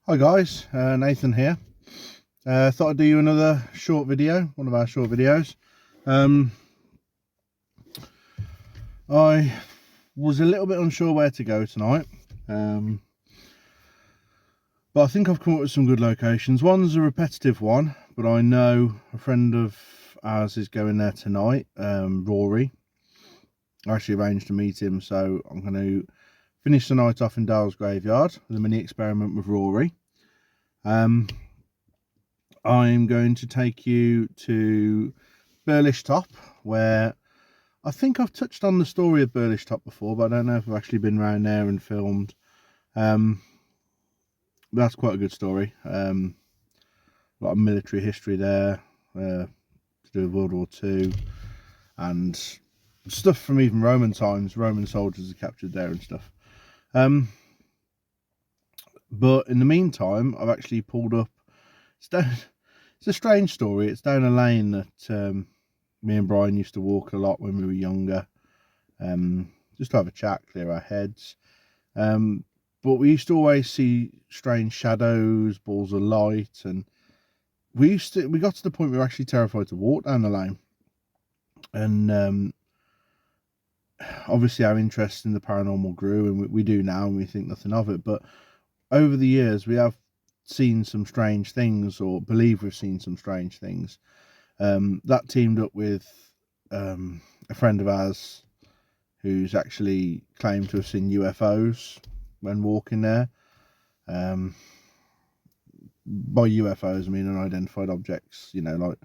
Hi guys, Nathan here. Thought I'd do you another short video, one of our short videos. I was a little bit unsure where to go tonight, but I think I've come up with some good locations. One's a repetitive one, but I know a friend of ours is going there tonight, Rory. I actually arranged to meet him, so I'm going to finish the night off in Dowles Graveyard with a mini experiment with Rory. I'm going to take you to Burlish Top, where I think I've touched on the story of Burlish Top before, but I don't know if I've actually been around there and filmed. That's quite a good story. A lot of military history there, to do with World War II, and stuff from even Roman times. Roman soldiers are captured there and stuff. But in the meantime, I've actually pulled up. It's a strange story. It's down a lane that me and Brian used to walk a lot when we were younger, just to have a chat, clear our heads. But we used to always see strange shadows, balls of light, and we got to the point we were actually terrified to walk down the lane. And obviously our interest in the paranormal grew, and we do now, and we think nothing of it. But over the years, we have seen some strange things, or believe we've seen some strange things. That teamed up with a friend of ours who's actually claimed to have seen UFOs when walking there. By UFOs, I mean unidentified objects, you know, like,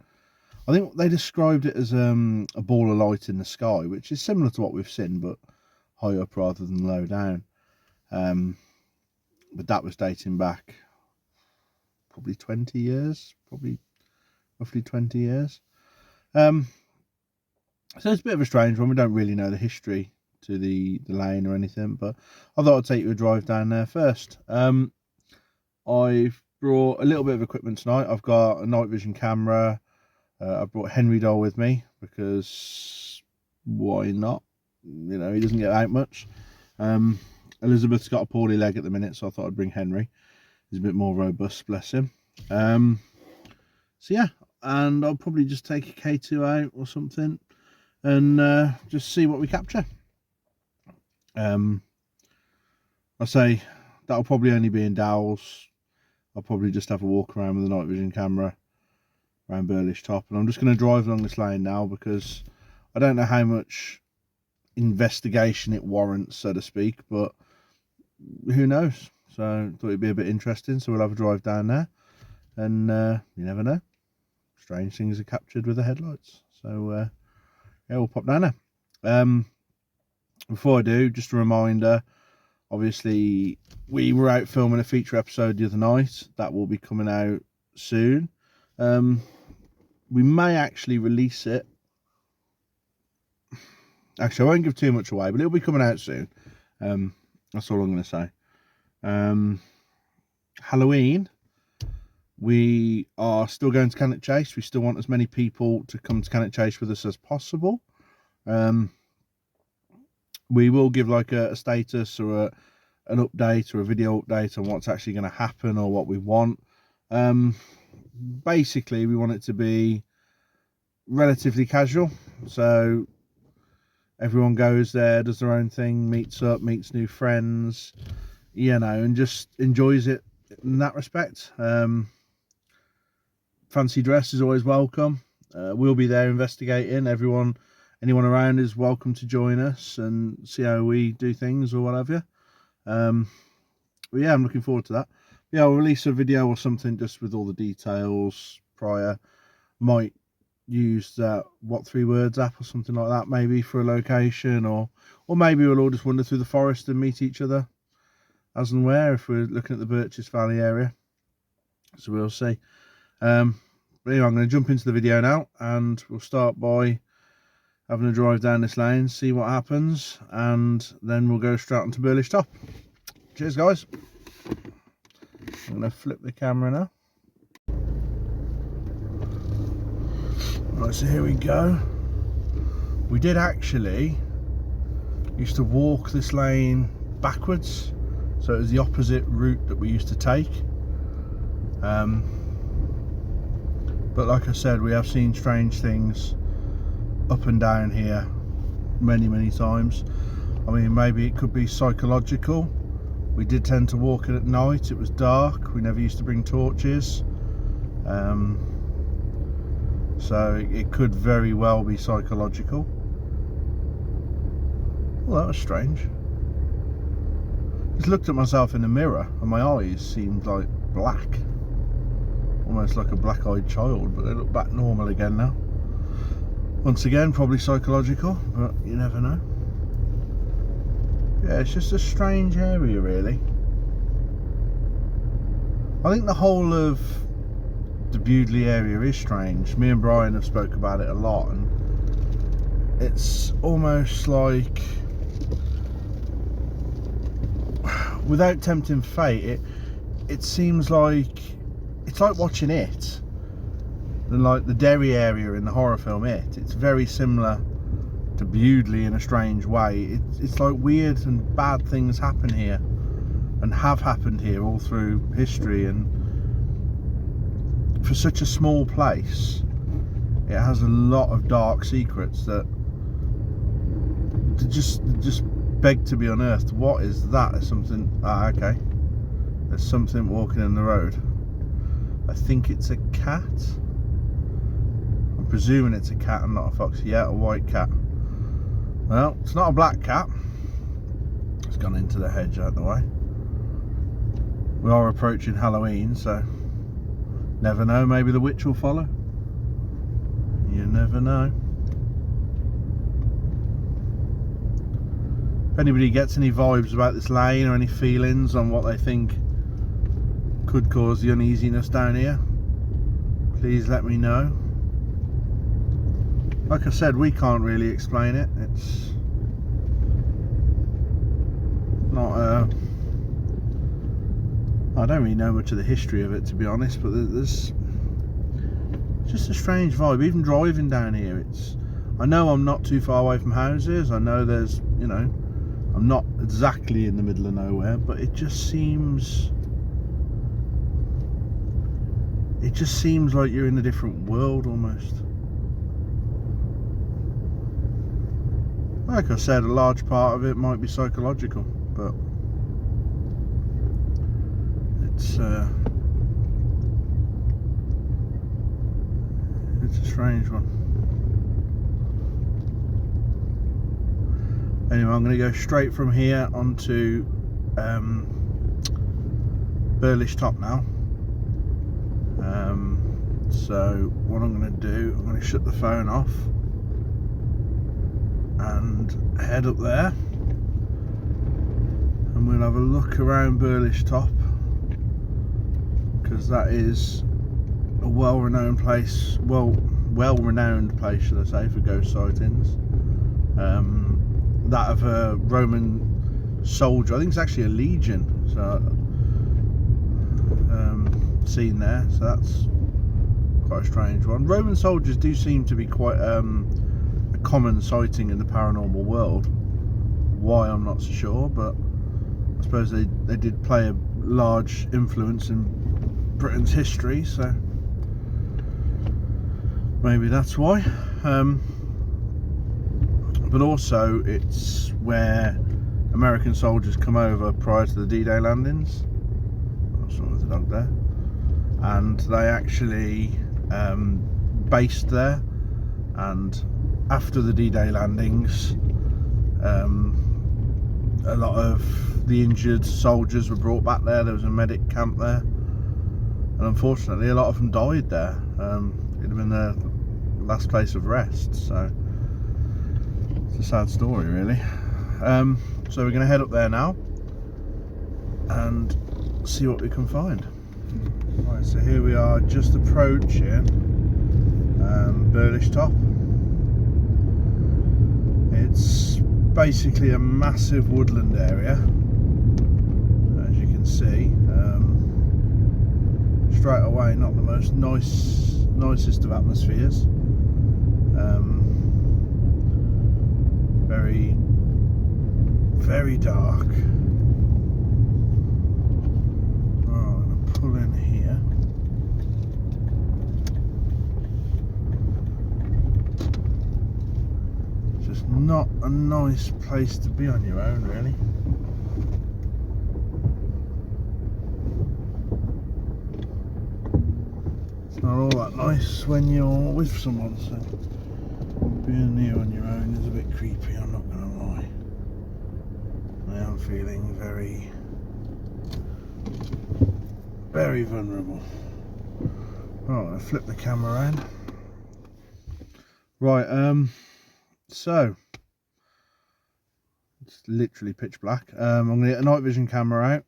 I think they described it as a ball of light in the sky, which is similar to what we've seen, but high up rather than low down. But that was dating back probably 20 years, roughly 20 years. So it's a bit of a strange one. We don't really know the history to the lane or anything, but I thought I'd take you a drive down there first. I've brought a little bit of equipment tonight. I've got a night vision camera. I've brought Henry doll with me because why not? You know, he doesn't get out much. Elizabeth's got a poorly leg at the minute, so I thought I'd bring Henry. He's a bit more robust, bless him. So yeah, and I'll probably just take a K2 out or something and just see what we capture. I say that'll probably only be in dowles. I'll probably just have a walk around with the night vision camera around Burlish Top, and I'm just going to drive along this lane now because I don't know how much investigation it warrants, so to speak, but who knows. So I thought it'd be a bit interesting, so we'll have a drive down there, and you never know, strange things are captured with the headlights. So yeah, we'll pop down there. Before I do, just a reminder, obviously we were out filming a feature episode the other night that will be coming out soon. We may actually release it. Actually, I won't give too much away, but it'll be coming out soon. That's all I'm going to say. Halloween, we are still going to Cannock Chase. We still want as many people to come to Cannock Chase with us as possible. We will give like a status or an update or a video update on what's actually going to happen or what we want. Basically, we want it to be relatively casual, so everyone goes there, does their own thing, meets up, meets new friends, you know, and just enjoys it in that respect. Fancy dress is always welcome. We'll be there investigating. Anyone around is welcome to join us and see how we do things or whatever. But yeah, I'm looking forward to that. Yeah, I'll release a video or something just with all the details prior. Might use that What 3 Words app or something like that, maybe for a location, or maybe we'll all just wander through the forest and meet each other as and where, if we're looking at the Birches Valley area. So we'll see. But anyway, I'm going to jump into the video now, and we'll start by having a drive down this lane, see what happens, and then we'll go straight onto Burlish Top. Cheers, guys. I'm going to flip the camera now. Right, so here we go. We did actually used to walk this lane backwards, so it was the opposite route that we used to take. But like I said, we have seen strange things up and down here many times. I mean, maybe it could be psychological. We did tend to walk it at night. It was dark. We never used to bring torches. So it could very well be psychological. Well, that was strange. Just looked at myself in the mirror and my eyes seemed like black. Almost like a black-eyed child, but they look back normal again now. Once again, probably psychological, but you never know. Yeah, it's just a strange area, really. I think the whole of the Burlish area is strange. Me and Brian have spoke about it a lot, and it's almost like, without tempting fate, it seems like it's like watching It, and like the Derry area in the horror film It. It's very similar to Burlish in a strange way. It's like weird and bad things happen here, and have happened here all through history, and for such a small place, it has a lot of dark secrets that just beg to be unearthed. What is that? There's something. Okay. There's something walking in the road. I think it's a cat. I'm presuming it's a cat and not a fox. Yeah, a white cat. Well, it's not a black cat. It's gone into the hedge out the way. We are approaching Halloween, so never know, maybe the witch will follow. You never know. If anybody gets any vibes about this lane or any feelings on what they think could cause the uneasiness down here, please let me know. Like I said, we can't really explain it. It's not I don't really know much of the history of it, to be honest, but there's just a strange vibe. Even driving down here, I know I'm not too far away from houses. I know there's, you know, I'm not exactly in the middle of nowhere, but it just seems like you're in a different world almost. Like I said, a large part of it might be psychological, but it's a strange one. Anyway, I'm going to go straight from here onto Burlish Top now. So what I'm going to do, I'm going to shut the phone off and head up there, and we'll have a look around Burlish Top, because that is a well-renowned place, well-renowned place, should I say, for ghost sightings. That of a Roman soldier, I think it's actually a legion, so seen there, so that's quite a strange one. Roman soldiers do seem to be quite a common sighting in the paranormal world. Why, I'm not so sure, but I suppose they did play a large influence in Britain's history, so maybe that's why. But also it's where American soldiers come over prior to the D-Day landings. Someone with a dog there. And they actually based there, and after the D-Day landings, a lot of the injured soldiers were brought back there. There was a medic camp there, and unfortunately a lot of them died there. It had been their last place of rest, so it's a sad story, really. So we're going to head up there now and see what we can find. Right, so here we are, just approaching Burlish Top. It's basically a massive woodland area, as you can see. Straight away, not the most nicest of atmospheres. Very, very dark. Oh, I'm going to pull in here. not a nice place to be on your own, really. It's not all that nice when you're with someone, so being here on your own is a bit creepy, I'm not going to lie. I am feeling very, very vulnerable. Right, I'll flip the camera around. Right, so it's literally pitch black. I'm going to get a night vision camera out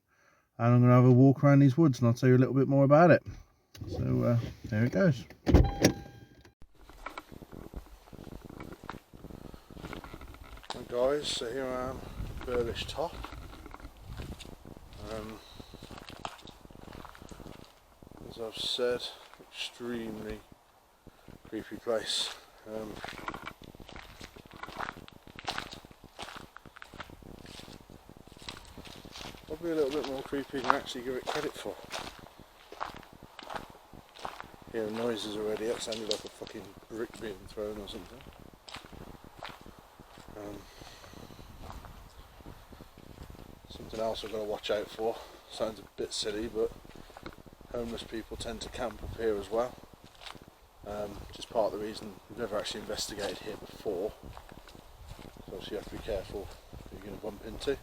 and I'm going to have a walk around these woods and I'll tell you a little bit more about it. So there it goes. Right guys, so here I am, Burlish top. As I've said, extremely creepy place. Probably a little bit more creepy than I actually give it credit for. Hearing noises already, that sounded like a fucking brick being thrown or something. Something else I've got to watch out for. Sounds a bit silly, but homeless people tend to camp up here as well. Just part of the reason we've never actually investigated here before. So obviously you have to be careful who you're going to bump into.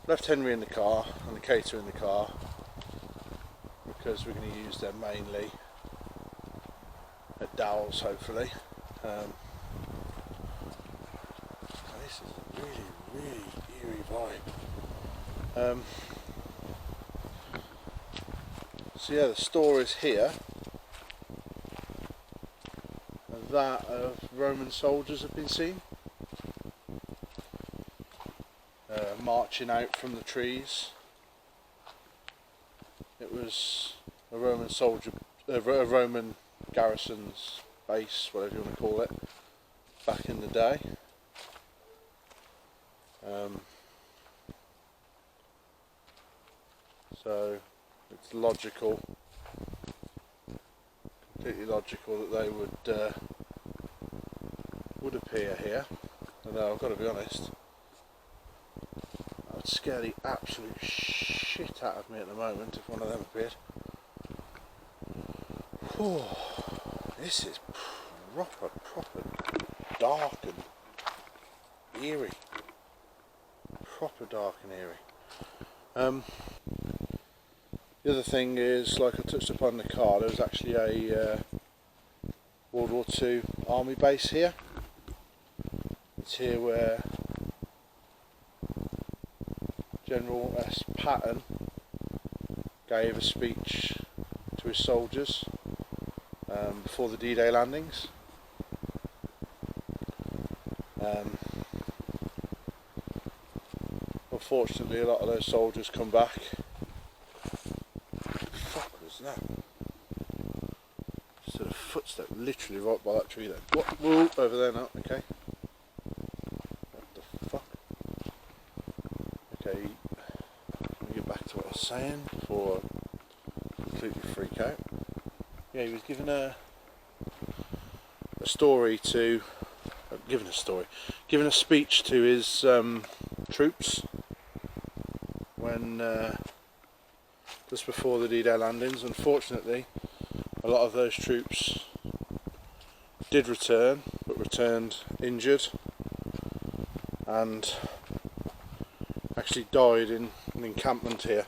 Left Henry in the car and the cater in the car because we're going to use them mainly at Dowles, hopefully. This is a really, really eerie vibe. So yeah, the stories here are that of Roman soldiers have been seen marching out from the trees. It was a Roman soldier, a Roman garrison's base, whatever you want to call it, back in the day. So it's logical, completely logical that they would appear here. Although I've got to be honest, that would scare the absolute shit out of me at the moment if one of them appeared. Whew, this is proper dark and eerie. Proper dark and eerie. The other thing is, like I touched upon in the car, there was actually a World War II army base here. It's here where General S. Patton gave a speech to his soldiers before the D-Day landings. Unfortunately, a lot of those soldiers come back. What the fuck was that? Just a footstep literally right by that tree there. What? Whoa, over there now, okay. What the fuck? Okay, let me get back to what I was saying before I completely freak out. Yeah, he was given a story to, given a speech to his troops when just before the D-Day landings. Unfortunately, a lot of those troops did return, but returned injured and actually died in an encampment here.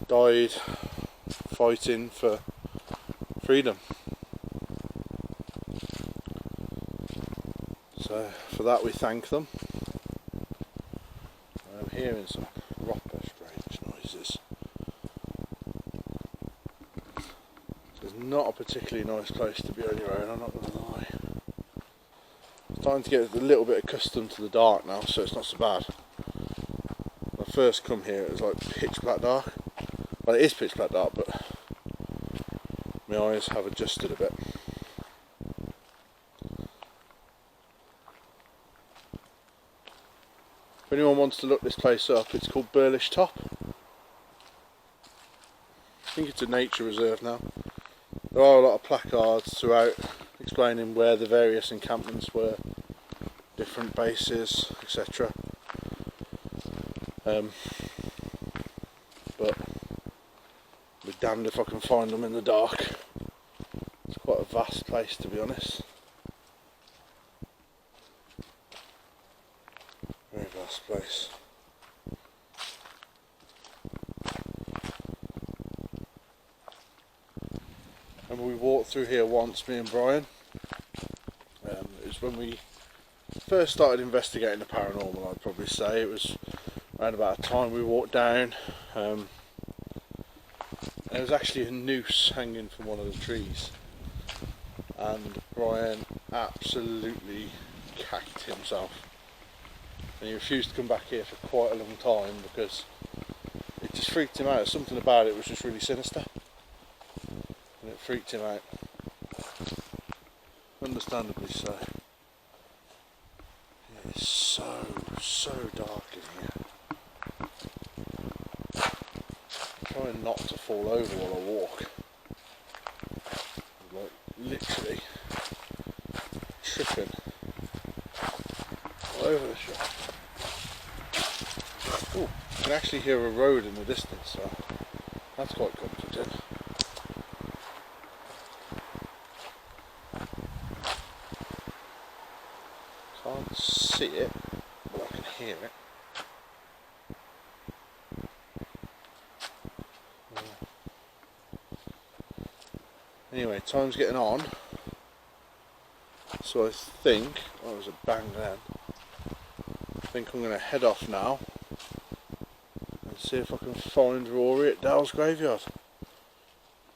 Died fighting for freedom. So for that we thank them. I'm hearing some proper strange noises. It's not a particularly nice place to be on your own, I'm not going to lie. I'm starting to get a little bit accustomed to the dark now, so it's not so bad. When I first come here it was like pitch black dark. Well, it is pitch black dark, but my eyes have adjusted a bit. If anyone wants to look this place up, it's called Burlish Top. think it's a nature reserve now. There are a lot of placards throughout explaining where the various encampments were, different bases, etc. But we're damned if I can find them in the dark. It's quite a vast place, to be honest. Very vast place. And we walked through here once, me and Brian. It was when we first started investigating the paranormal, I'd probably say. It was around about the time we walked down. And there was actually a noose hanging from one of the trees. And Brian absolutely cacked himself. And he refused to come back here for quite a long time because it just freaked him out. Something about it was just really sinister. And it freaked him out. Understandably so. It is so dark in here. I'm trying not to fall over while I walk. I'm like literally tripping all over the shop. Oh, you can actually hear a road in the distance, so that's quite comforting. Can't see it, but I can hear it. Anyway, time's getting on, so I think, oh, there was a bang then, I think I'm going to head off now and see if I can find Rory at Dowles graveyard.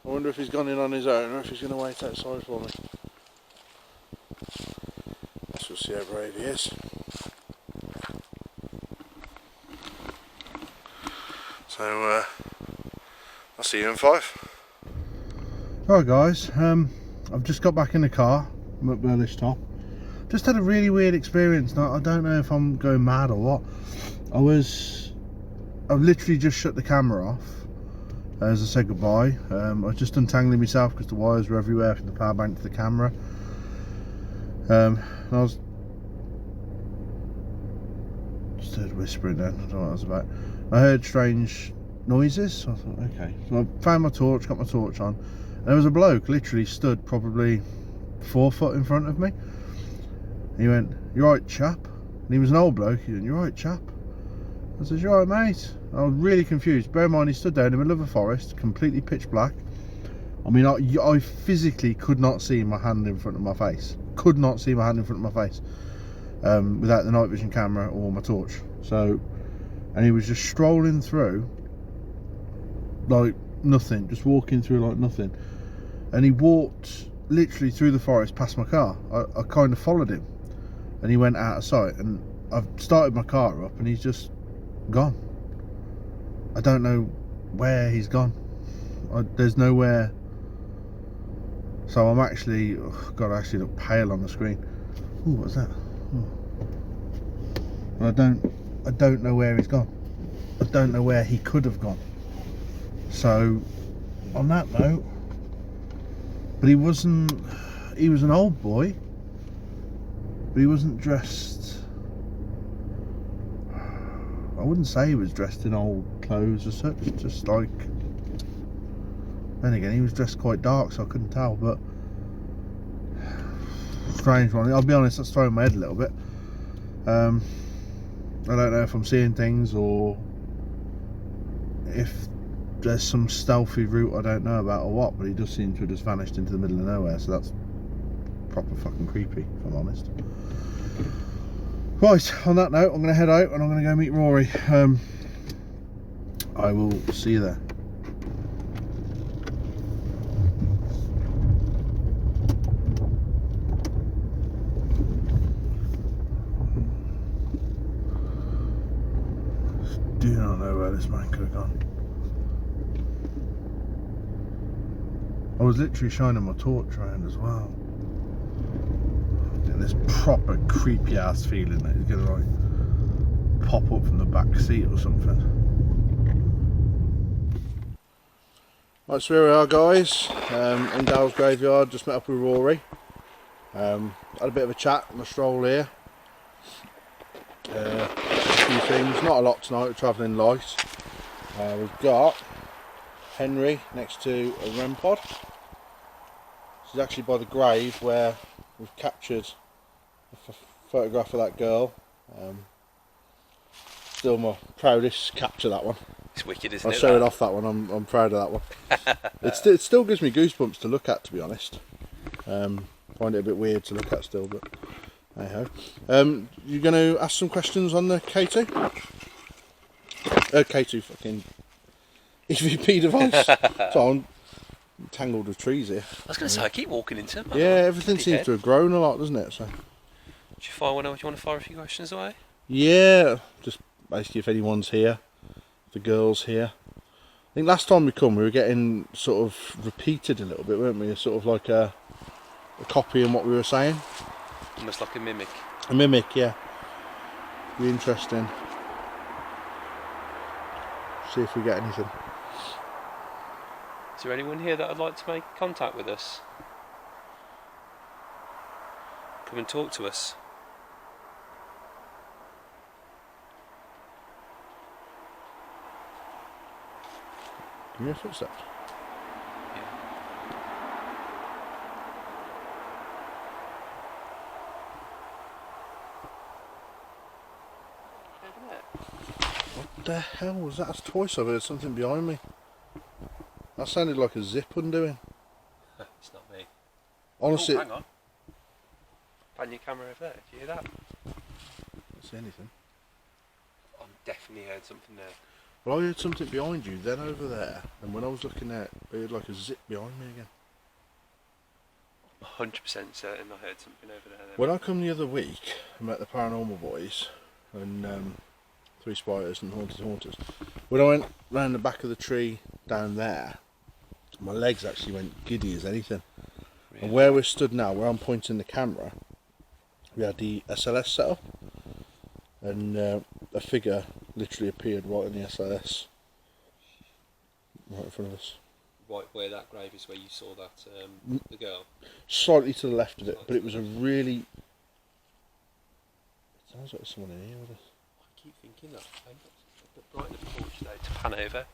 I wonder if he's gone in on his own or if he's going to wait outside for me. We'll see how brave he is. So I'll see you in 5. Right guys, I've just got back in the car. I'm at Burlish top. Just had a really weird experience. Now I don't know if I'm going mad or what. I've literally just shut the camera off as I said goodbye. I was just untangling myself because the wires were everywhere from the power bank to the camera. And I was just heard whispering then, I don't know what that was about. I heard strange noises, so I thought okay. So I found my torch, got my torch on, and there was a bloke literally stood probably 4 foot in front of me. And he went, "You right, chap?" And he was an old bloke. He went, "You right, chap?" I said, "You right, mate?" And I was really confused. Bear in mind, he stood there in the middle of a forest, completely pitch black. I mean, I physically could not see my hand in front of my face. Could not see my hand in front of my face without the night vision camera or my torch. So, and he was just strolling through like nothing, just walking through like nothing. And he walked literally through the forest past my car. I kind of followed him, and he went out of sight. And I've started my car up, and he's just gone. I don't know where he's gone. There's nowhere. So I'm actually, oh God, I actually look pale on the screen. Oh, what's that? Oh. I don't know where he's gone. I don't know where he could have gone. So, on that note, but he was an old boy, but he wasn't dressed, I wouldn't say he was dressed in old clothes or such, just like, then again, he was dressed quite dark, so I couldn't tell, but strange one. I'll be honest, that's throwing my head a little bit. I don't know if I'm seeing things or if there's some stealthy route I don't know about or what, but he does seem to have just vanished into the middle of nowhere, so that's proper fucking creepy, if I'm honest. Right, on that note, I'm going to head out and I'm going to go meet Rory. I will see you there. Do not know where this man could have gone. I was literally shining my torch around as well. Getting this proper creepy ass feeling that he's gonna like pop up from the back seat or something. Right, so here we are, guys, in Dowles graveyard. Just met up with Rory. Had a bit of a chat on the stroll here. A few things, not a lot tonight, we're travelling light. We've got Henry next to a REM pod. This is actually by the grave where we've captured a photograph of that girl. Still my proudest capture, that one. It's wicked, isn't it? I'll show it off, that one. I'm proud of that one. It still gives me goosebumps to look at, to be honest. Find it a bit weird to look at still, but hey ho. You're going to ask some questions on the K2? K2 fucking EVP device. So I'm tangled with trees here. I was going to say, I keep walking into them. Yeah, everything seems to have grown a lot, doesn't it? So. Do you fire one? Do you want to fire a few questions away? Yeah, just basically if anyone's here, the girls here. I think last time we come, we were getting sort of repeated a little bit, weren't we? Sort of like a copy on what we were saying. Almost like a mimic. A mimic, yeah. Be interesting. See if we get anything. Is there anyone here that would like to make contact with us? Come and talk to us. Can you hear footsteps? What the hell was that? That's twice I've heard something behind me. That sounded like a zip undoing. It's not me. Honestly. Oh, hang on. Pan your camera over there. Do you hear that? I don't see anything. I've definitely heard something there. Well, I heard something behind you, then over there, and when I was looking at, I heard like a zip behind me again. I'm 100% certain I heard something over there then. When I come the other week, I met the Paranormal boys, and Three Spiders and Haunted Haunters. When I went round the back of the tree down there, my legs actually went giddy as anything. Really? And where we're stood now, where I'm pointing the camera, we had the SLS set up, and a figure literally appeared right in the SLS, right in front of us. Right where that grave is, where you saw that, the girl? Slightly to the left of it, but it was a really... It sounds like there's someone in here with us. I keep thinking that. Right at the torch though, to pan over.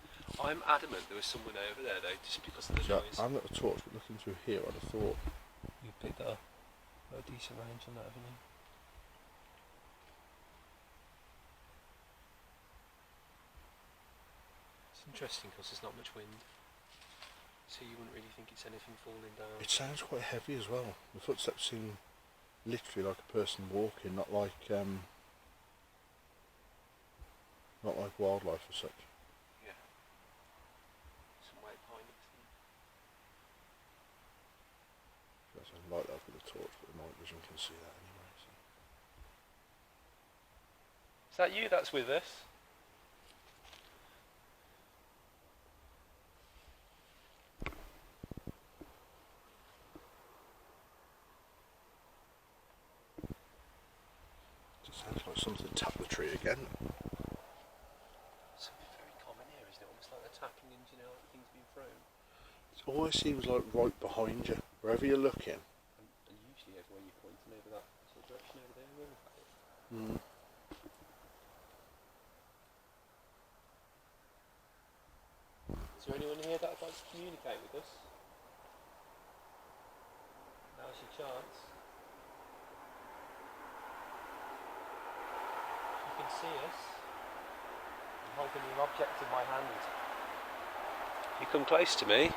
I'm adamant there was someone over there though, just because of the noise. I'm at the torch, but looking through here, I'd have thought... You picked that up. Got a decent range on that, haven't you? It's interesting because there's not much wind, so you wouldn't really think it's anything falling down. It sounds quite heavy as well. The footsteps seem literally like a person walking, not like wildlife or such. Yeah. Some weight behind it. That's a light up with a torch, but the night vision can see that anyway. So. Is that you that's with us? It sounds like something tapped the tree again. Something very common here, isn't it? Almost like they're tapping into, you know, like things being thrown. It always seems like right behind you, wherever you're looking. And usually everywhere you're pointing over that sort of direction over there, where was that? Is there anyone here that would like to communicate with us? Now's your chance. If you can see us, I'm holding an object in my hand. If you come close to me, you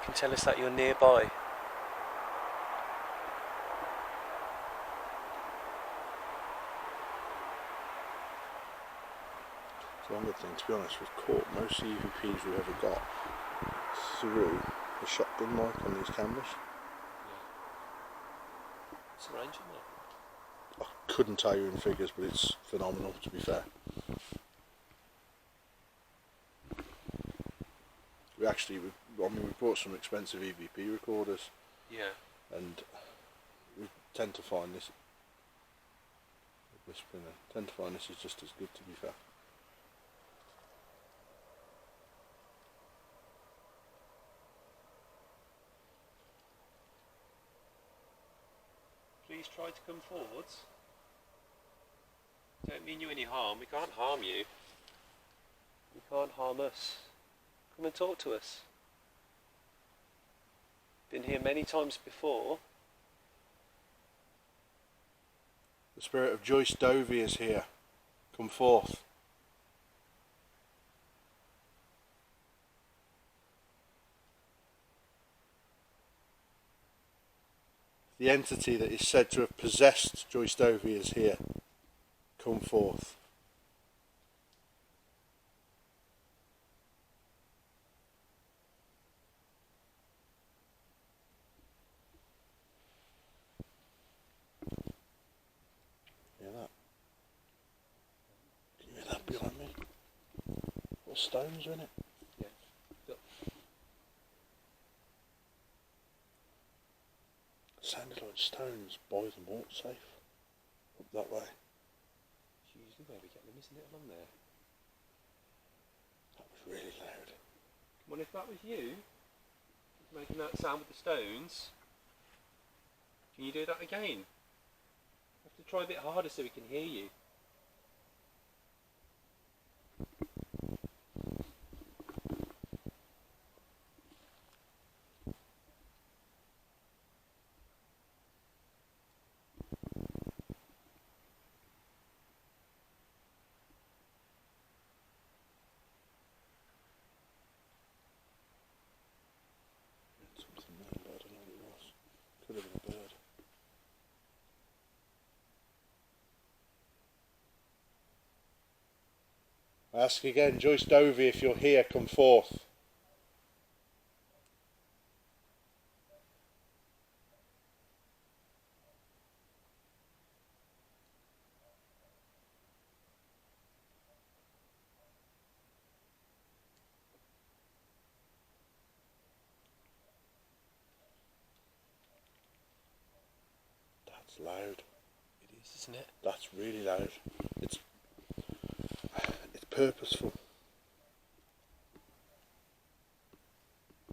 can tell us that you're nearby. It's one good thing, to be honest, we've caught most EVPs we've ever got through the shotgun mic on these cameras. Yeah. What's the range on that? I couldn't tell you in figures, but it's phenomenal, to be fair. We bought some expensive EVP recorders. Yeah. And we tend to find this. Whispering there. Tend to find this is just as good, to be fair. Please try to come forwards. Don't mean you any harm. We can't harm you. You can't harm us. Come and talk to us. Been here many times before. The spirit of Joyce Dovey is here. Come forth. The entity that is said to have possessed Joyce Dovey is here. Come forth. Hear that? Can you hear that behind me? What stones are in it? Yeah. Look. Sounded like stones by the malt safe. Up that way. It's usually where we get them, isn't it, along there? That was really loud. Come on, if that was you, making that sound with the stones, can you do that again? You have to try a bit harder so we can hear you. Something there, but I don't know what it was. Could have been a bird. I ask again, Joyce Dovey, if you're here, come forth. That's loud. It is, isn't it? That's really loud. It's purposeful.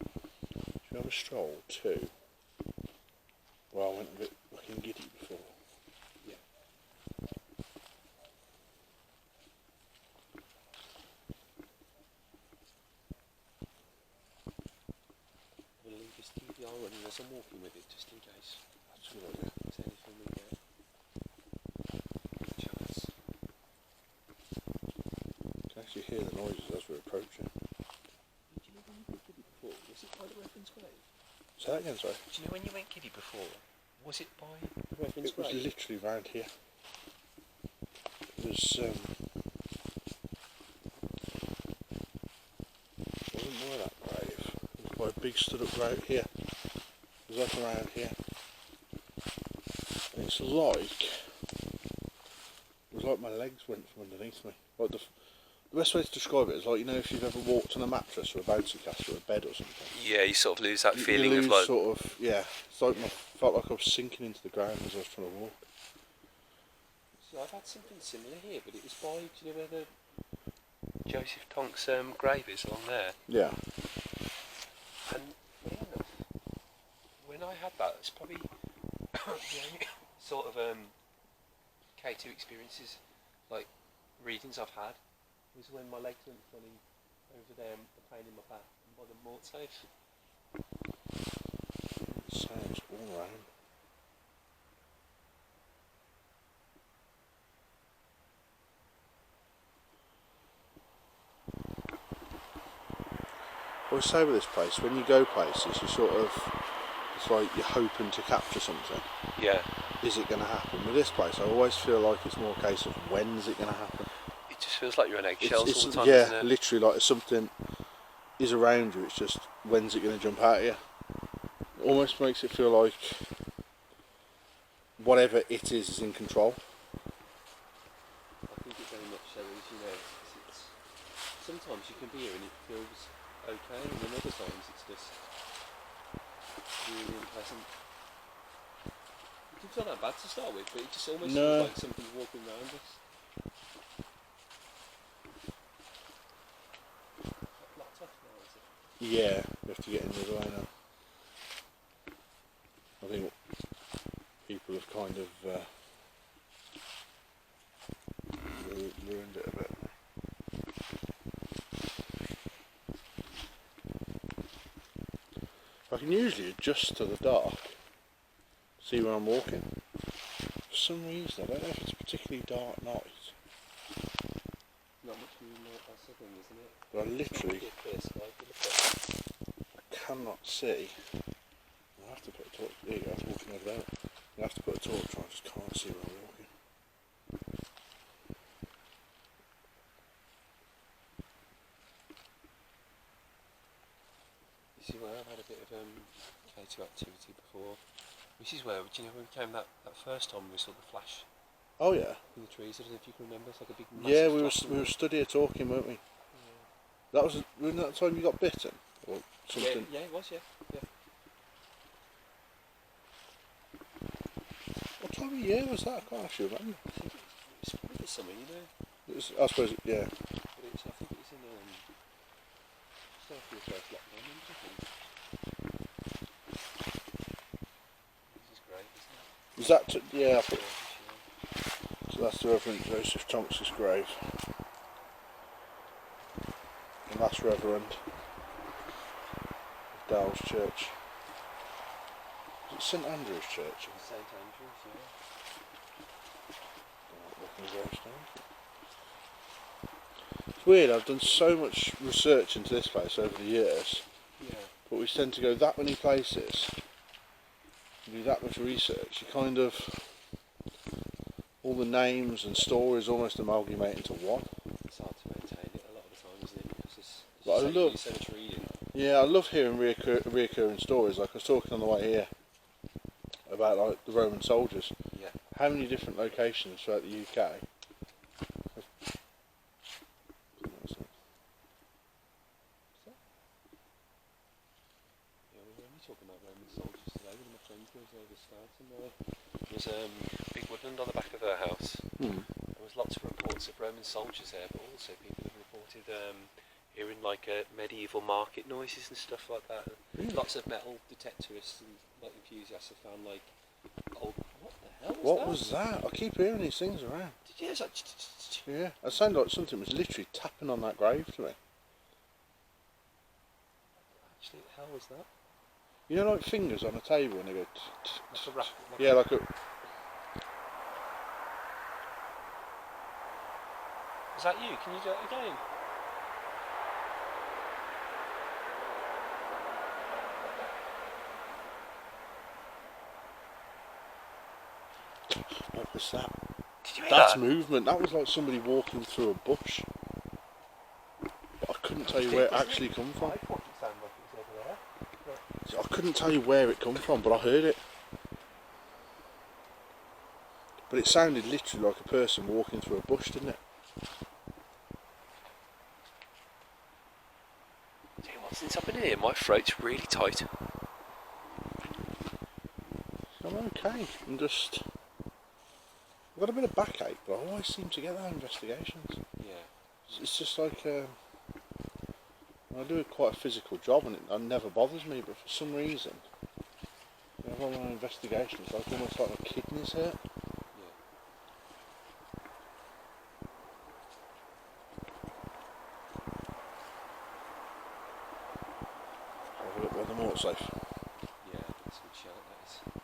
Should we have a stroll too? Well, I went a bit fucking giddy before. Yeah. We'll leave this DVR running as I'm walking with it, just in case. That's a good idea. There's anything we get. Chance. You can actually hear the noises as we're approaching. Do you know when you went giddy before? Was it by the Reverend's grave? Say that again, sorry. Do you know when you went giddy before? Was it by the It Reverend's was grave? literally round here. It was, it wasn't near that grave. It was quite a big stood up right here. It was like around here. And it's like, it was like my legs went from underneath me. Like the best way to describe it is like, you know, if you've ever walked on a mattress or a bouncy castle or a bed or something. Yeah, you sort of lose that You feeling lose of like... sort of, yeah. It's like felt like I was sinking into the ground as I was trying to walk. So I've had something similar here, but it was by, do you know where the Joseph Tonk's grave is along there? Yeah. And funny enough, when I had that, it's probably the only sort of K2 experiences, like readings I've had, was when my legs went funny over there and the pain in my back and by the mort safe. Sounds all around. I always say with this place, when you go places, you sort of, it's like you're hoping to capture something. Yeah. Is it going to happen? With this place, I always feel like it's more a case of when's it going to happen. It just feels like you're on eggshells all the time, yeah, doesn't it? literally, like if something is around you, it's just when's it going to jump out at you. It almost makes it feel like whatever it is in control. I think it very much so is, you know, it's sometimes you can be here and it feels okay, and then other times it's just really unpleasant. It's not that bad to start with, but it just almost feels like something's walking around us. Blocked off now, is it? Yeah, we have to get in the other way now. I think people have kind of ruined it a bit. I can usually adjust to the dark, see when I'm walking. For some reason, I don't know if it's a particularly dark night. Not much moonlight, that's the thing, isn't it? But I literally cannot see. I have to put a torch. There you go, I have to walk over there. I have to put a torch on, I just can't see where I'm walking. This is where I've had a bit of K2 activity before. This is where, do you know when we came that first time we saw the flash Oh yeah. in the trees? I don't know if you can remember, it's like a big Yeah, massive we were stood here talking, weren't we? That wasn't that time you got bitten? Or something? Yeah, it was, yeah. What time of year was that? I can't actually remember. I think it was probably the summer, you know. It was, I suppose, yeah. But I think it was in just after the first lockdown, I think. This is great, isn't it? Is that, yeah, I put, Yeah. so that's the Reverend Joseph Tonks' grave. The last Reverend of Dowles Church. Is it St Andrew's Church? St Andrews, yeah. It's weird, I've done so much research into this place over the years, Yeah. but we tend to go that many places, do that much research, you kind of, all the names and stories almost amalgamate into one. It's hard to maintain it a lot of the time, isn't it? Because it's But I like love- so much reading. Yeah, I love hearing reoccurring stories, like I was talking on the way here about like the Roman soldiers. Yeah. How many different locations throughout the UK? Yeah, we were only talking about Roman soldiers today with my friend who was over starting there. There was big woodland on the back of her house. There was lots of reports of Roman soldiers there, but also people have reported hearing like medieval market noises and stuff like that. Really? Lots of metal detectorists and like enthusiasts have found like old. What the hell was What that? was that? I keep hearing these things around. Did you hear? It's like Yeah, it sounded like something was literally tapping on that grave to me. actually, what the hell was that? You know, like fingers on a table and they go. Like a rap. Yeah, like a. Is that you? Can you do it again? What was that? Did you hear That's that? movement. That was like somebody walking through a bush. But I couldn't tell you where it actually come from. I thought it sounded like it was over there. I couldn't tell you where it come from, but I heard it. But it sounded literally like a person walking through a bush, didn't it? Tell you what, since I've been here, my throat's really tight. I'm okay. I'm just. I've got a bit of backache, but I always seem to get that in investigations. Yeah. It's just like. I do quite a physical job and it never bothers me, but for some reason, you know, all my investigations, like almost like my kidneys hurt. Have a look where the motor's safe. Yeah, that's a good shout, that is.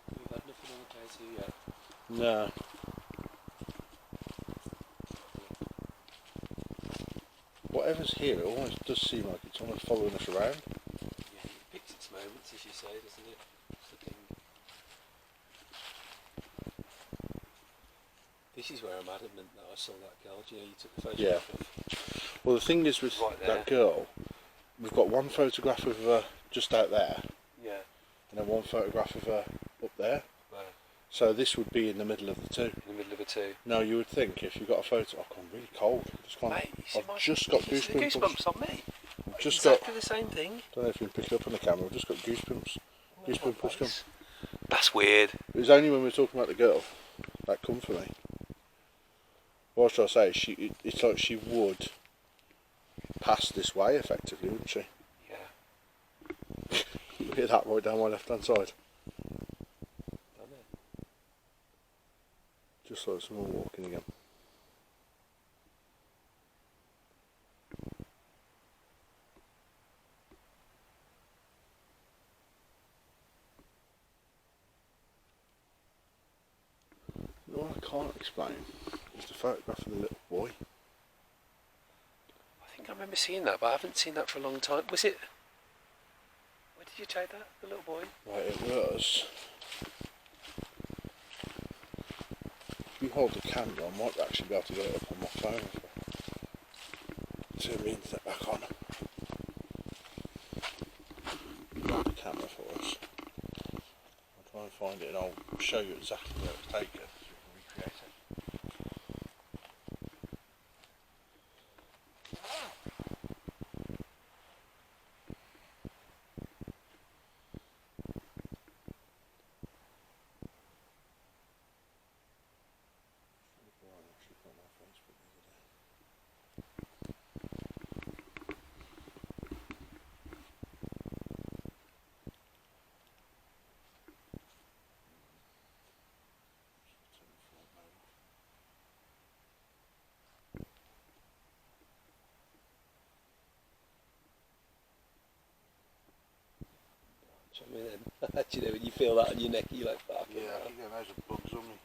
We've had nothing on the K2 yet. No. Whatever's here, it almost does seem like it's almost following us around. Yeah, it picks its moments, as you say, doesn't it? That's the thing. This is where I'm adamant that I saw that girl. Do you know, you took the photograph of. Well, the thing is with Right there. that girl, we've got one photograph of her just out there, Yeah. and then one photograph of her up there. Where? So this would be in the middle of the two. In the middle of a two. No, you would think if you got a photo. Oh, I'm really cold. Just kind Mate, you see I've my just got you see the goosebumps. goosebumps on me. I've just Exactly the same thing. Don't know if you can pick it up on the camera. I've just got goosebumps. Goosebumps come. That's weird. It was only when we were talking about the girl that come for me. What I was trying to say, it's like she would pass this way effectively, wouldn't she? Yeah. Look at that right down my left hand side. Down there. Just like someone walking again. What I can't explain is the photograph of the little boy. I think I remember seeing that, but I haven't seen that for a long time. Was it? Where did you take that, the little boy? Right, it was. If you hold the camera, I might actually be able to get it up on my phone. Turn the internet back on. Hold the camera for us. I'll try and find it and I'll show you exactly where it's taken so you can recreate it. Show me then. Do you know when you feel that on your neck, you're like, fuck. Yeah, I think those are bugs on me.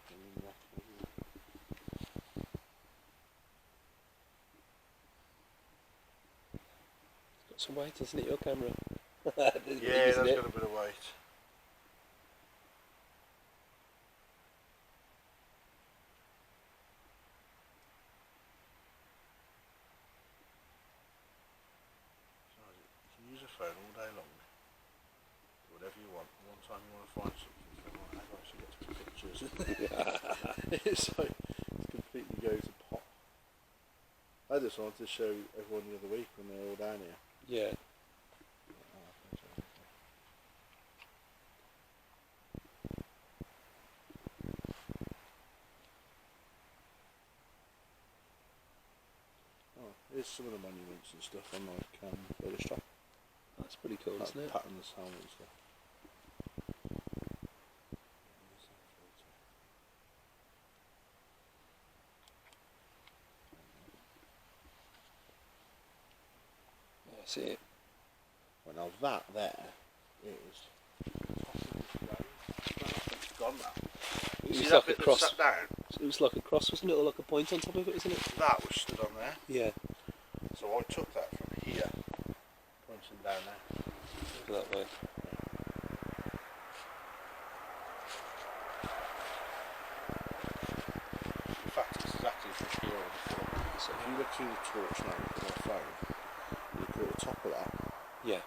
It's got some weight, hasn't it, your camera? Yeah, that's got a bit of weight. You can use a phone all day long. Do whatever you want. One time you want to find something, you think, well, how do I actually get to the pictures? It's like, it's completely goes to pot. I just wanted to show everyone the other week when they were all down here. Yeah. Oh, here's some of the monuments and stuff on like Burlish top. That's pretty cool, isn't it? Patterns, helmet and stuff. Yeah, I see it. Well, now that there is it's gone now. It See was that like a bit that cross. sat down? It was like a cross, wasn't it? Or like a point on top of it, isn't it? That was stood on there. Yeah. So I took that from here, pointing down there. That way. In fact, it's exactly from here on the floor. So if you look through the torch now with my phone, you look at the top of that. Yeah.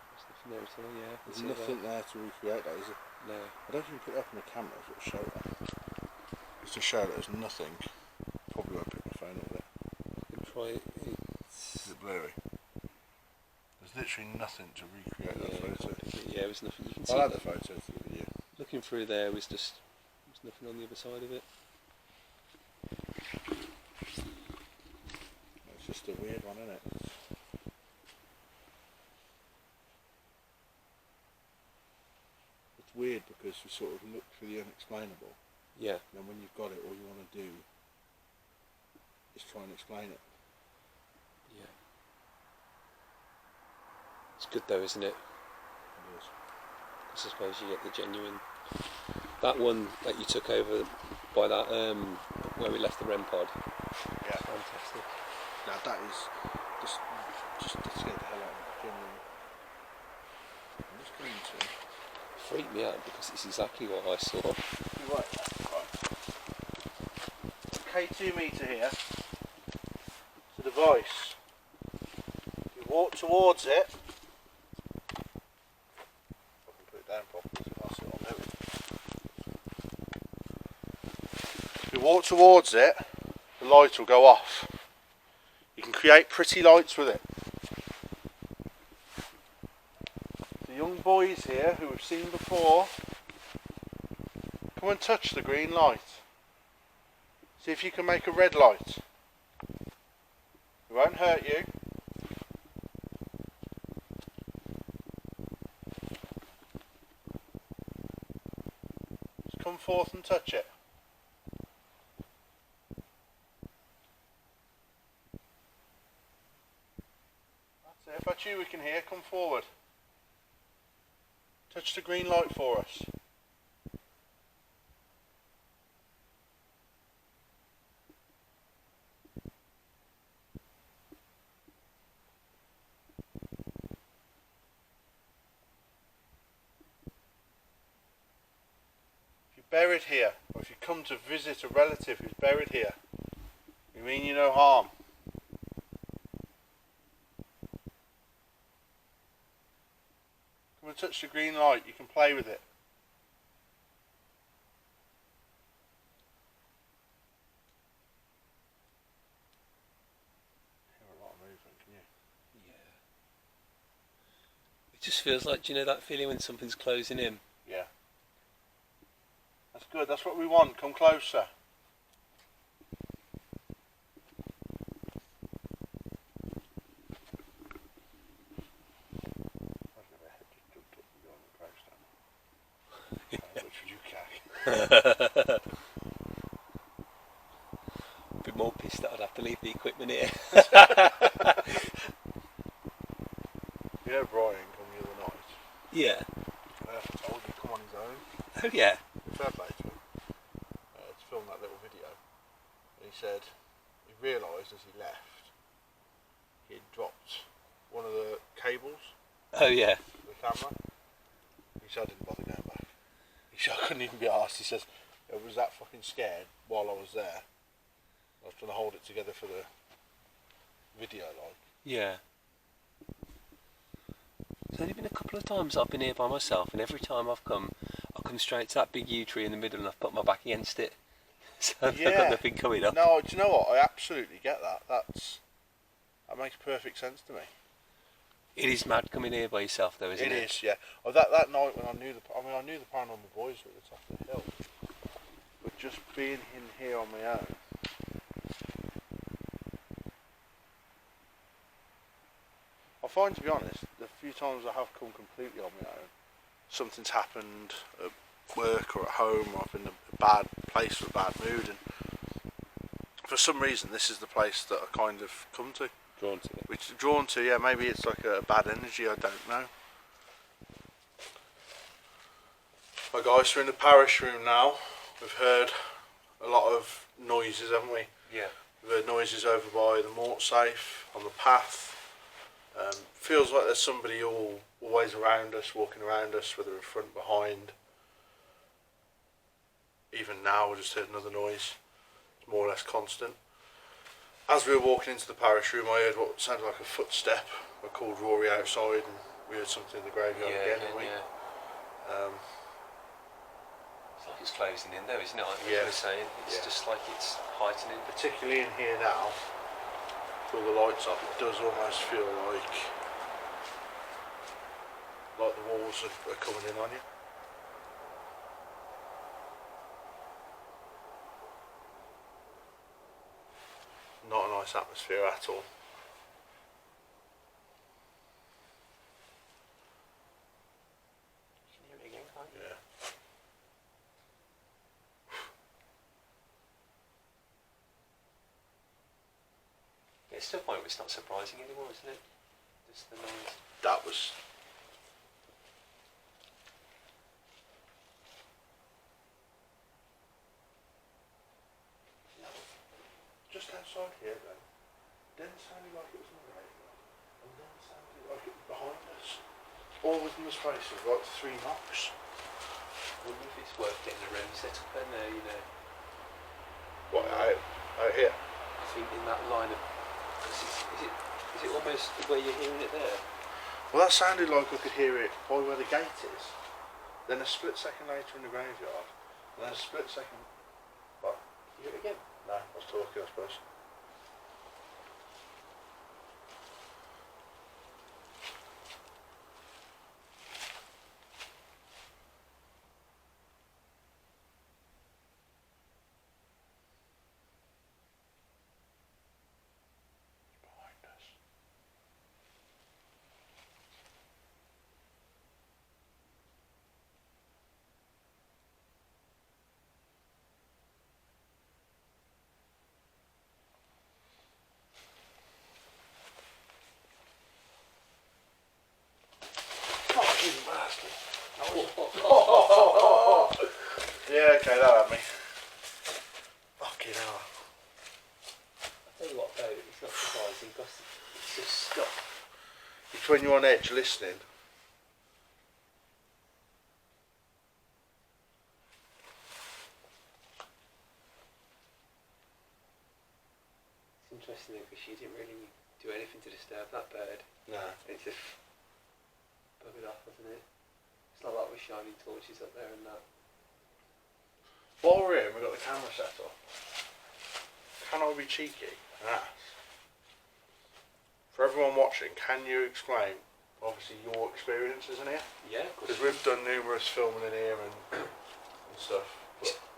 There's nothing there at all, yeah. There's nothing there to recreate that, is it? No. I don't think you put it up on the camera if it'll show that. Just to show that there's nothing. Probably won't pick my phone up with it. I can try it. Is it blurry? There's literally nothing to recreate that photo. Yeah, there was nothing. You can see I'll add that. the photo to the video. Looking through there was just, there's nothing on the other side of it. It's just a weird one, isn't it? It's weird because you sort of look for the unexplainable. Yeah. And then when you've got it, all you want to do is try and explain it. Yeah. It's good though, isn't it? It is. Because I suppose you get the genuine. That one that you took over by that, where we left the REM pod. Yeah. Fantastic. Now that is just to scare the hell out of me. Genuinely. I'm just going to. Freaked me out because it's exactly what I saw. Right. K2 meter here. It's a device. You walk towards it. If I can put it down properly, I'll sit on there. If you walk towards it, the light will go off. You can create pretty lights with it. The young boys here who we've seen before, come and touch the green light. See if you can make a red light. It won't hurt you. Just come forth and touch it. That's it. If that's you we can hear, come forward. Touch the green light for us. Buried here, or if you come to visit a relative who's buried here, we mean you no harm. Come and touch the green light, you can play with it. Hear a lot of movement, can you? Yeah. It just feels like, do you know that feeling when something's closing in? Yeah. That's good, that's what we want, come closer. Which would you carry? A bit more pissed that I'd have to leave the equipment here. You know Brian come the other night? Yeah. I told you, come on his own. Oh yeah. Fair play to him. To film that little video. And he said he realised as he left he'd dropped one of the cables Oh yeah. for the camera. He said I didn't bother going back. He said I couldn't even be asked. He says I was that fucking scared while I was there. I was trying to hold it together for the video, like. Yeah. There's only been a couple of times I've been here by myself, and every time I've come straight to that big yew tree in the middle and I've put my back against it. So I've got nothing coming up. No, do you know what? I absolutely get that. That makes perfect sense to me. It is mad coming here by yourself though, isn't it? It is, yeah. Oh, that night when I knew the Paranormal boys were at the top of the hill. But just being in here on my own. I find, to be honest, the few times I have come completely on my own, something's happened at work or at home, or I've been in a bad place or a bad mood, and for some reason this is the place that I kind of come to. Drawn to it. Which drawn to, yeah, maybe it's like a bad energy, I don't know. Right guys, we're in the parish room now. We've heard a lot of noises, haven't we? Yeah. We've heard noises over by the mort safe, on the path. Feels like there's somebody always around us, walking around us, whether in front, behind. Even now, we just heard another noise. It's more or less constant. As we were walking into the parish room, I heard what sounded like a footstep. I called Rory outside, and we heard something in the graveyard again, didn't we? Yeah. It's like it's closing in though, isn't it? Like Yeah. we were saying, it's just like it's heightening. Particularly in here now, with all the lights up, it does almost feel like the walls are coming in on you. Not a nice atmosphere at all. You can hear it again, can't you? Yeah. It's to a point where it's not surprising anymore, isn't it? Just the noise. That was... Just outside here then sounded like it was in the graveyard, and then sounded like it was behind us. All within the space of like 3 knocks. I wonder if it's worth getting a room set up in there, you know. What, out here? I think in that line of... Is it almost where you're hearing it there? Well, that sounded like I could hear it by where the gate is. Then a split second later in the graveyard, and then a split second... What? You hear it again? No, I was talking, I suppose. It's just stuff. It's when you're on edge listening. It's interesting because she didn't really do anything to disturb that bird. No. It just buggered off, wasn't it? It's not like we're shining torches up there and that. While we're here, we've got the camera set up. Can I be cheeky and ask? For everyone watching, can you explain, obviously, your experiences in here? Yeah, of course. Because we've done numerous filming in here and stuff.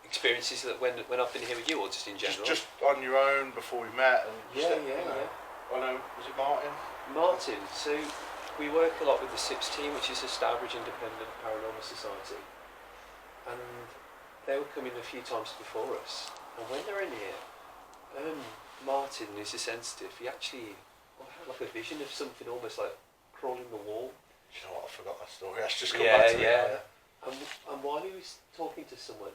Experiences that when I've been here with you, or just in general? Just on your own before we met and Yeah. I know, was it Martin? Martin, so we work a lot with the SIPS team, which is the Stourbridge Independent Paranormal Society, and they were coming a few times before us, and when they're in here, Martin is a sensitive. He actually had like a vision of something almost like crawling the wall. Do you know what, I forgot that story. That's just come back to me. And while he was talking to someone,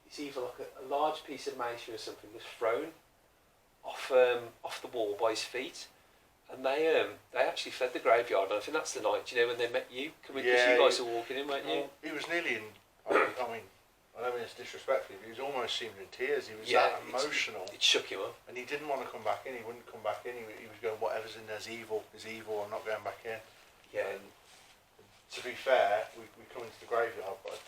it's either like a large piece of masonry or something was thrown off the wall by his feet, and they actually fled the graveyard. And I think that's the night, you know, when they met you, because you guys were walking in, weren't you? He was nearly in. I mean, I don't mean it's disrespectful, but he was almost seeming in tears. He was that emotional. It shook him up. And he didn't want to come back in. He wouldn't come back in. He was going, whatever's in there's evil. Is evil. I'm not going back in. Yeah. And to be fair, we come into the graveyard, but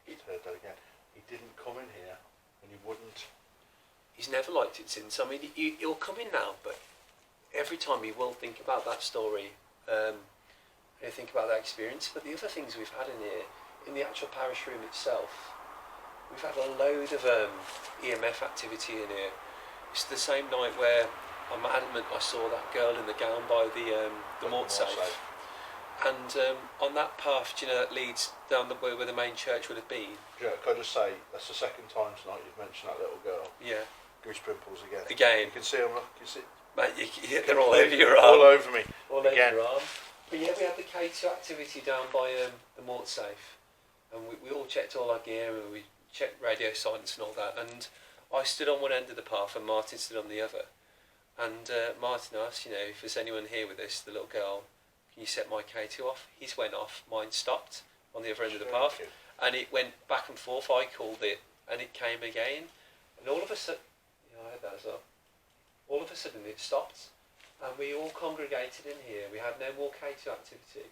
he's heard that again. He didn't come in here, and he wouldn't. He's never liked it since. I mean, he'll come in now, but every time he will think about that story, and he'll think about that experience. But the other things we've had in here, in the actual parish room itself, we've had a load of EMF activity in here. It's the same night where I'm adamant I saw that girl in the gown by the mort safe. And on that path, do you know, that leads down where the main church would have been. Yeah, can I just say, that's the second time tonight you've mentioned that little girl. Yeah. Goose pimples again. Again. You can see them, look, you see. Mate, they're all over your arm. All over me. All again. over your arm. But yeah, we had the K2 activity down by the mort safe. And we all checked all our gear and we checked radio silence and all that. And I stood on one end of the path and Martin stood on the other. And Martin asked, you know, if there's anyone here with us, the little girl, can you set my K2 off? His went off, mine stopped on the other end of the path. And it went back and forth, I called it, and it came again. And all of a sudden, yeah, I heard that as well. All of a sudden it stopped. And we all congregated in here. We had no more K2 activity.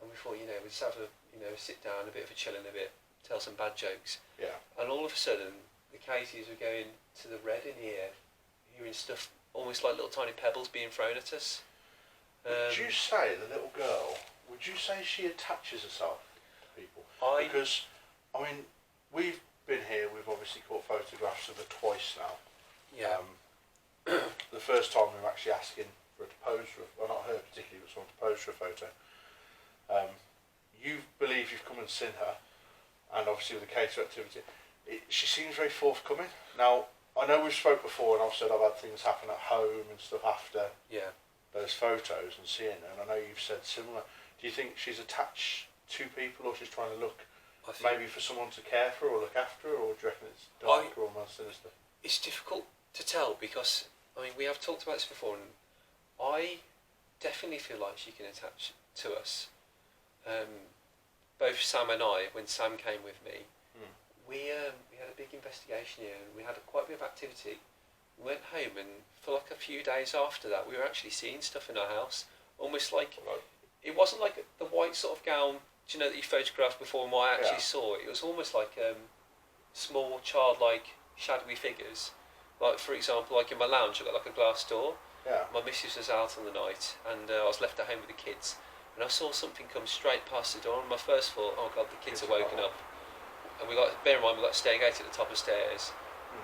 And we thought, you know, we'd just have a, you know, sit down, a bit of a chill in a bit, tell some bad jokes. Yeah. And all of a sudden, the K2s were going to the red in here, hearing stuff almost like little tiny pebbles being thrown at us. Would you say, the little girl, would you say she attaches herself to people? Because, I mean, we've been here, we've obviously caught photographs of her twice now. Yeah. The first time we were actually asking for her to pose for, well, not her particularly, but someone to pose for a photo. You believe you've come and seen her, and obviously with the K2 activity, she seems very forthcoming. Now, I know we've spoke before, and I've said I've had things happen at home and stuff after those photos and seeing her, and I know you've said similar. Do you think she's attached to people, or she's trying to look maybe for someone to care for or look after her, or do you reckon it's darker or more sinister? It's difficult to tell because, I mean, we have talked about this before, and I definitely feel like she can attach to us. Both Sam and I, when Sam came with me, we had a big investigation here, and we had quite a bit of activity. We went home, and for like a few days after that, we were actually seeing stuff in our house, almost like it wasn't like the white sort of gown, do you know, that you photographed before, and what I actually saw. It was almost like small childlike shadowy figures. Like, for example, like in my lounge, I got like a glass door. Yeah. My missus was out on the night, and I was left at home with the kids, and I saw something come straight past the door, and my first thought, oh God, the kids are woken up. And bear in mind, we got a stair gate at the top of the stairs,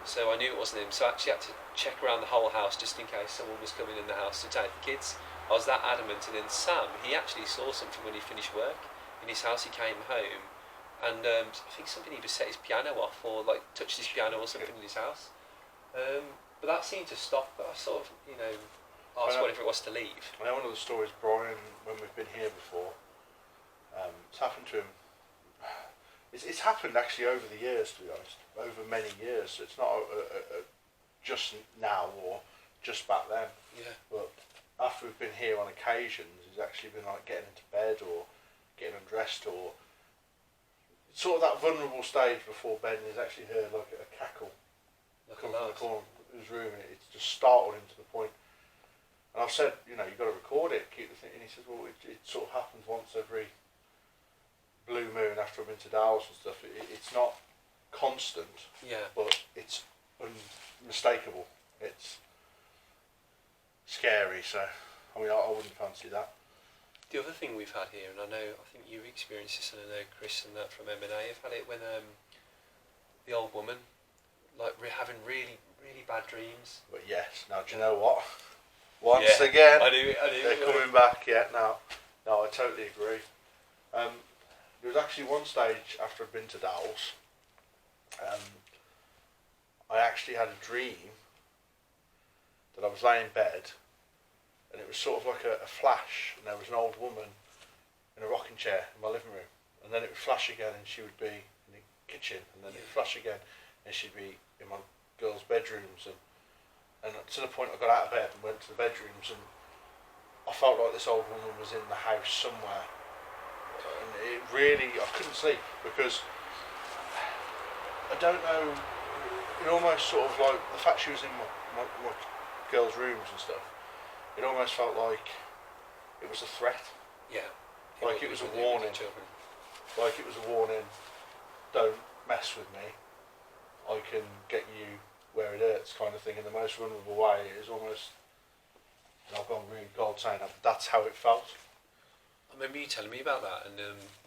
so I knew it wasn't him, so I actually had to check around the whole house just in case someone was coming in the house to take the kids. I was that adamant. And then Sam, he actually saw something when he finished work in his house. He came home, and I think something either set his piano off or like touched his piano or something in his house. But that seemed to stop. But I sort of, you know, asked whatever it was to leave. I know one of the stories, Brian, when we've been here before, it's happened to him. It's happened actually over the years, to be honest, over many years. So it's not just now or just back then. Yeah. But after we've been here on occasions, he's actually been like getting into bed or getting undressed, or sort of that vulnerable stage before bed, and he's actually heard like a cackle come from the corner of his room, and it's just startled him to the point. And I've said, you know, you've got to record it, keep the thing. And he says, well, it sort of happens once every blue moon after I've been to dowles and stuff. It's not constant, but it's unmistakable. It's scary, so I mean, I wouldn't fancy that. The other thing we've had here, and I think you've experienced this, and I know Chris and that from M&A have had it when the old woman, like having really, really bad dreams. But yes, now do you know what? Once again, I do. They're coming back. Yeah, no, I totally agree. There was actually one stage after I'd been to dowles. I actually had a dream that I was laying in bed, and it was sort of like a flash, and there was an old woman in a rocking chair in my living room, and then it would flash again, and she would be in the kitchen, and then it would flash again, and she'd be in my girls' bedrooms, and to the point I got out of bed and went to the bedrooms, and I felt like this old woman was in the house somewhere, and it really, I couldn't sleep, because I don't know, it almost sort of like, the fact she was in my girls' rooms and stuff, it almost felt like it was a threat. Yeah. Like it was a warning. Like it was a warning, don't mess with me, I can get you where it hurts, kind of thing, in the most vulnerable way. It is almost, and I've gone really cold saying that, but that's how it felt. I remember you telling me about that, and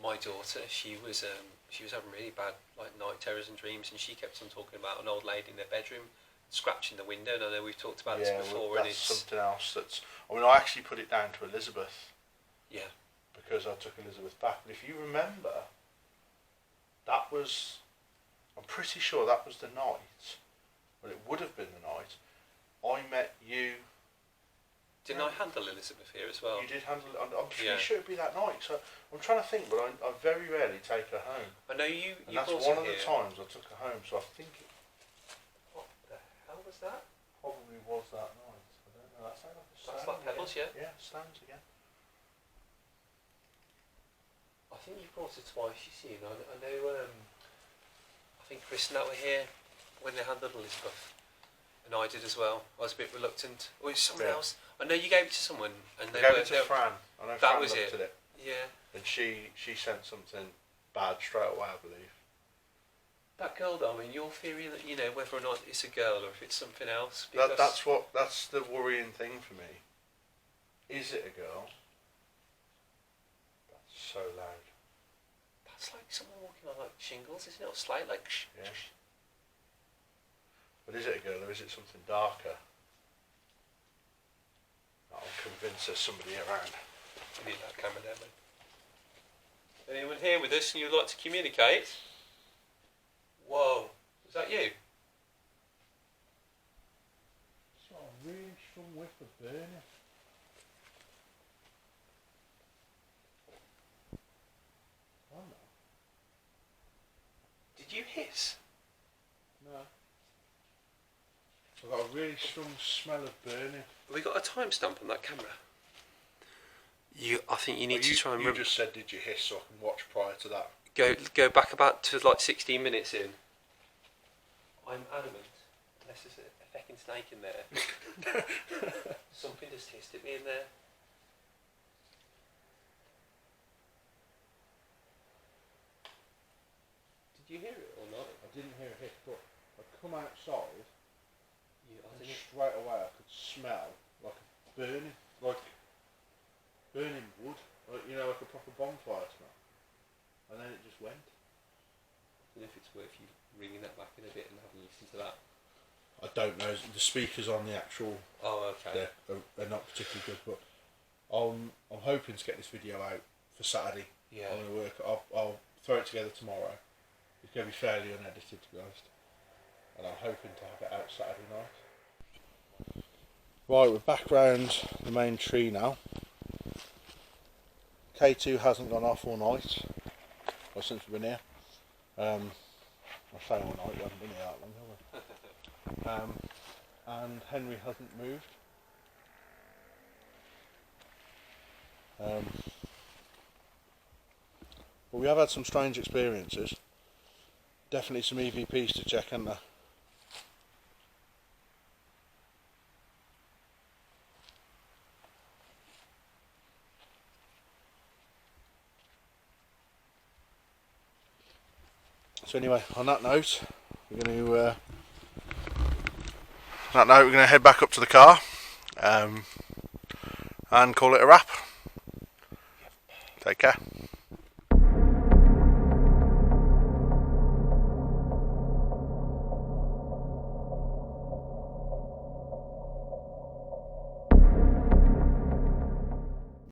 my daughter, she was having really bad like night terrors and dreams, and she kept on talking about an old lady in their bedroom scratching the window. And I know we've talked about this before. Well, that's something else. I mean, I actually put it down to Elizabeth. Yeah. Because I took Elizabeth back. But if you remember, I'm pretty sure that was the night, well, it would have been the night, I met you. Didn't I handle Elizabeth here as well? You did handle it. I'm pretty sure it'd be that night. So I'm trying to think, but I very rarely take her home. I know you. And that's one of the times I took her home. So I think it. What the hell was that? Probably was that night. I don't know. That sounds like a stone. That's like pebbles, again. Yeah, stones again. I think you brought her twice. You see, and I know. I think Chris and that were here when they handled Elizabeth. And I did as well. I was a bit reluctant. Or it was someone else. I know you gave it to someone, and they gave it to Fran. I know that Fran was looked it. at it. Yeah. And she sent something bad straight away, I believe. That girl, though, I mean, your theory that, you know, whether or not it's a girl or if it's something else. That's the worrying thing for me. Is it a girl? That's so loud. That's like someone walking on like shingles, isn't it? Or slate, like. Yeah. But is it a girl or is it something darker? I'm convinced there's somebody around. We need that camera there, mate. Anyone here with us and you'd like to communicate? Whoa, is that you? It's got a really strong whiff of burning. Oh no. Did you hiss? No. I've got a really strong smell of burning. Have we got a timestamp on that camera? I think you need to try and remember. You just said, did you hiss, so I can watch prior to that? Go back about to like 16 minutes in. I'm adamant, unless there's a fucking snake in there. Something just hissed at me in there. Did you hear it or not? I didn't hear a hiss, but I'd come outside. And straight away I could smell like a burning wood, like, you know, like a proper bonfire smell. And then it just went. I don't know if it's worth you ringing that back in a bit and having a listen to that. I don't know. The speakers on the actual. Oh, okay. They're not particularly good, but I'm hoping to get this video out for Saturday. Yeah. I'm gonna work. I'll throw it together tomorrow. It's gonna be fairly unedited, to be honest. And I'm hoping to have it out Saturday night. Right, we're back round the main tree now. K2 hasn't gone off all night, or since we've been here. I say all night, we haven't been here that long, have we? and Henry hasn't moved. But we have had some strange experiences. Definitely some EVPs to check, aren't there? So anyway, on that note, we're going to head back up to the car and call it a wrap. Take care.